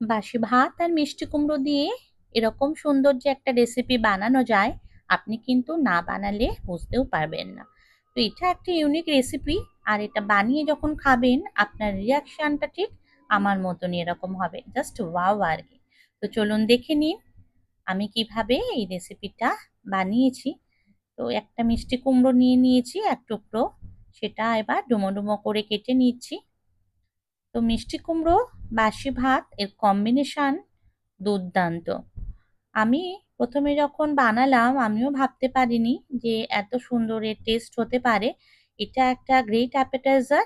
বাসি ভাত আর মিষ্টি কুমড়ো দিয়ে এরকম সুন্দর যে একটা রেসিপি বানানো যায়, আপনি কিন্তু না বানালে বুঝতেও পারবেন না। তো এটা একটা ইউনিক রেসিপি, আর এটা বানিয়ে যখন খাবেন আপনার রিয়াকশনটা ঠিক আমার মতনই এরকম হবে, জাস্ট ওয়াও আর কি। তো চলুন দেখে নিন আমি কিভাবে এই রেসিপিটা বানিয়েছি। তো একটা মিষ্টি কুমড়ো নিয়ে নিয়েছি এক টুকরো, সেটা এবার ডুমো ডুমো করে কেটে নিচ্ছি। তো মিষ্টি কুমড়ো বাসি ভাত এর কম্বিনেশন দুর্দান্ত। আমি প্রথমে যখন বানালাম আমিও ভাবতে পারিনি যে এত সুন্দর এর টেস্ট হতে পারে। এটা একটা গ্রেট অ্যাপেটাইজার।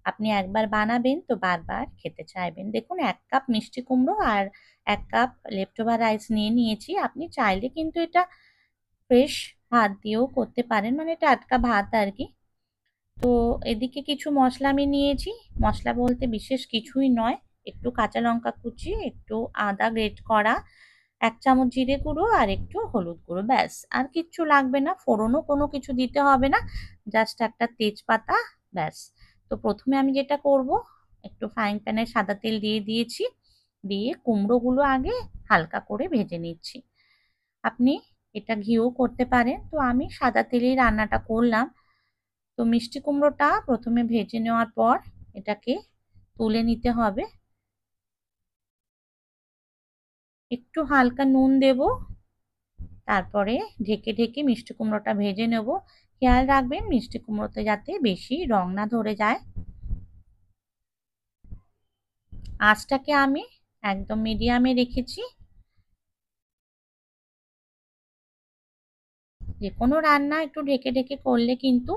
আপনি একবার বানাবেন তো বারবার খেতে চাইবেন। দেখুন ১ কাপ মিষ্টি কুমড়ো আর ১ কাপ লেফটোভার রাইস নিয়ে নিয়েছি। আপনি চাইলে কিন্তু এটা ফ্রেশ ভাত দিয়েও করতে পারেন, মানে টাটকা ভাত আর কি। তো এদিকে কিছু মশলা আমি নিয়েছি। মশলা বলতে বিশেষ কিছুই নয়। একটু কাঁচা লঙ্কা কুচি, একটু আদা গ্রেট করা, ১ চামচ জিরে গুঁড়ো আর একটু হলুদ গুঁড়ো, ব্যাস। আর কিচ্ছু লাগবে না, ফোড়নও কোনো কিছু দিতে হবে না, জাস্ট একটা তেজপাতা, ব্যাস। তো প্রথমে আমি যেটা করব, একটু ফ্রাইং প্যানে সাদা তেল দিয়ে দিয়েছি, দিয়ে কুমড়োগুলো আগে হালকা করে ভেজে নিচ্ছি। আপনি এটা ঘিও করতে পারেন, তো আমি সাদা তেলেই রান্নাটা করলাম। তো মিষ্টি কুমড়োটা প্রথমে ভেজে নেওয়ার পর এটাকে তুলে নিতে হবে। একটু হালকা নুন দেব, তারপরে ঢেকে ঢেকে মিষ্টি কুমড়োটা ভেজে নেব। খেয়াল রাখবেন মিষ্টি কুমড়োতে যাতে বেশি রং না ধরে যায়। আঁচটাকে আমি একদম মিডিয়ামে রেখেছি। যে কোনো রান্না একটু ঢেকে ঢেকে করলে কিন্তু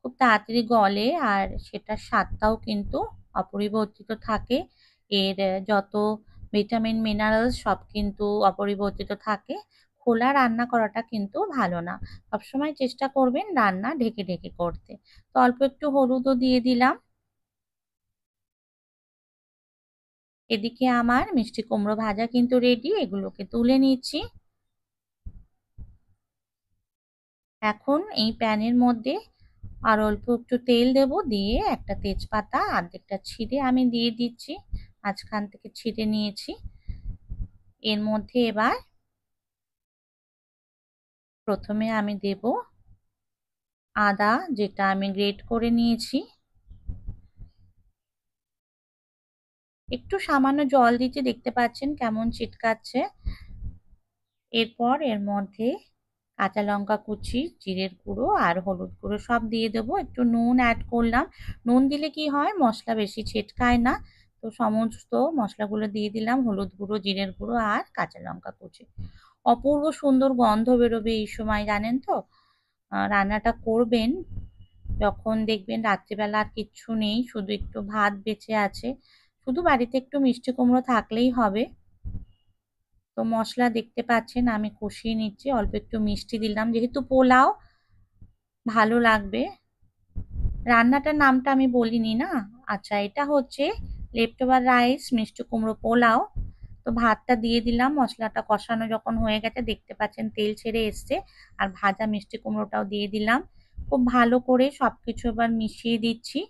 খুব তাড়াতাড়ি গলে, আর সেটার স্বাদটাও কিন্তু অপরিবর্তিত থাকে। এর যত ভিটামিন মিনারেলস সব কিন্তু অপরিবর্তিত থাকে। খোলা রান্না করাটা কিন্তু ভালো না। সবসময় চেষ্টা করবেন রান্না ঢেকে ঢেকে করতে। তো অল্প একটু হলুদও দিয়ে দিলাম। এদিকে আমার মিষ্টি কুমড়ো ভাজা কিন্তু রেডি, এগুলোকে তুলে নিচ্ছি। এখন এই প্যানের মধ্যে আর অল্প একটু তেল দেব, দিয়ে একটা তেজপাতা অর্ধেকটা ছিঁড়ে আমি দিয়ে দিচ্ছি, মাঝখান থেকে ছিঁড়ে নিয়েছি। এর মধ্যে এবার প্রথমে আমি দেব আদা, যেটা আমি গ্রেট করে নিয়েছি। একটু সামান্য জল দিচ্ছি, দেখতে পাচ্ছেন কেমন ছিটকাচ্ছে। এরপর এর মধ্যে কাঁচা লঙ্কা কুচি, জিরের গুঁড়ো আর হলুদ গুঁড়ো সব দিয়ে দেবো। একটু নুন অ্যাড করলাম। নুন দিলে কি হয়, মশলা বেশি ছিটকায় না। তো সমস্ত মশলাগুলো দিয়ে দিলাম, হলুদ গুঁড়ো, জিরের গুঁড়ো আর কাঁচা লঙ্কা কুচি। অপূর্ব সুন্দর গন্ধ বেরোবে এই সময়, জানেন তো। রান্নাটা করবেন যখন দেখবেন রাত্রিবেলা আর কিচ্ছু নেই, শুধু একটু ভাত বেঁচে আছে, শুধু বাড়িতে একটু মিষ্টি কুমড়ো থাকলেই হবে। তো মশলা দেখতে পাচ্ছেন আমি কষিয়ে নিচ্ছি, অল্প একটু মিষ্টি দিলাম যেহেতু পোলাও, ভালো লাগবে। রান্নাটার নামটা আমি বলিনি না। আচ্ছা, এটা হচ্ছে লেফটোভার রাইস মিষ্টি কুমড়ো পোলাও। তো ভাতটা দিয়ে দিলাম, মশলাটা কষানো যখন হয়ে গেছে দেখতে পাচ্ছেন তেল ছেড়ে এসছে, আর ভাজা মিষ্টি কুমড়োটাও দিয়ে দিলাম। খুব ভালো করে সবকিছু এবার মিশিয়ে দিচ্ছি।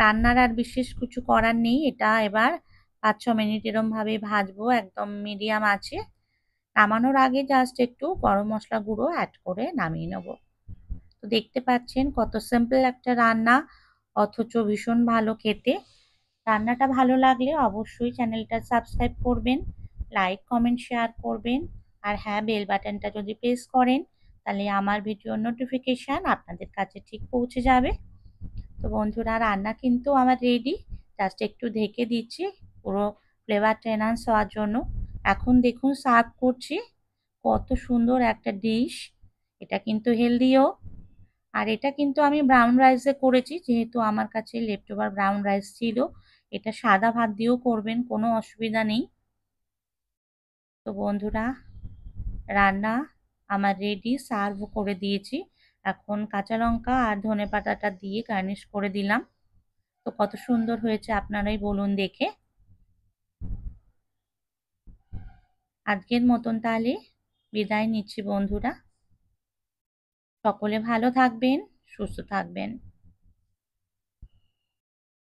রান্নার আর বিশেষ কিছু করার নেই, এটা এবার ৫-৬ মিনিট এরম ভাবে ভাজবো একদম মিডিয়াম আছে। নামানোর আগে জাস্ট একটু গরম মশলা গুঁড়ো অ্যাড করে নামিয়ে নেব। তো দেখতে পাচ্ছেন কত সিম্পল একটা রান্না, অথচ ভীষণ ভালো খেতে। রান্নাটা ভালো লাগলে অবশ্যই চ্যানেলটা সাবস্ক্রাইব করবেন, লাইক কমেন্ট শেয়ার করবেন, আর হ্যাঁ, বেল বাটনটা যদি প্রেস করেন তাহলে আমার ভিডিওর নোটিফিকেশান আপনাদের কাছে ঠিক পৌঁছে যাবে। তো বন্ধুরা, রান্না কিন্তু আমার রেডি, জাস্ট একটু ঢেকে দিচ্ছি পুরো ফ্লেভারটা এনহান্স হওয়ার জন্য। এখন দেখুন সার্ভ করছি, কত সুন্দর একটা ডিশ। এটা কিন্তু হেলদিও, আর এটা কিন্তু আমি ব্রাউন রাইসে করেছি যেহেতু আমার কাছে লেফটোভার ব্রাউন রাইস ছিল। এটা সাদা ভাত দিয়েও করবেন, কোনো অসুবিধা নেই। তো বন্ধুরা, রান্না আমার রেডি, সার্ভ করে দিয়েছি। এখন কাঁচা লঙ্কা আর ধনেপাতাটা দিয়ে গার্নিশ করে দিলাম। তো কত সুন্দর হয়েছে আপনারাই বলুন দেখে। আজকের মতন তাহলে বিদায় নিচ্ছি বন্ধুরা। সকলে ভালো থাকবেন, সুস্থ থাকবেন।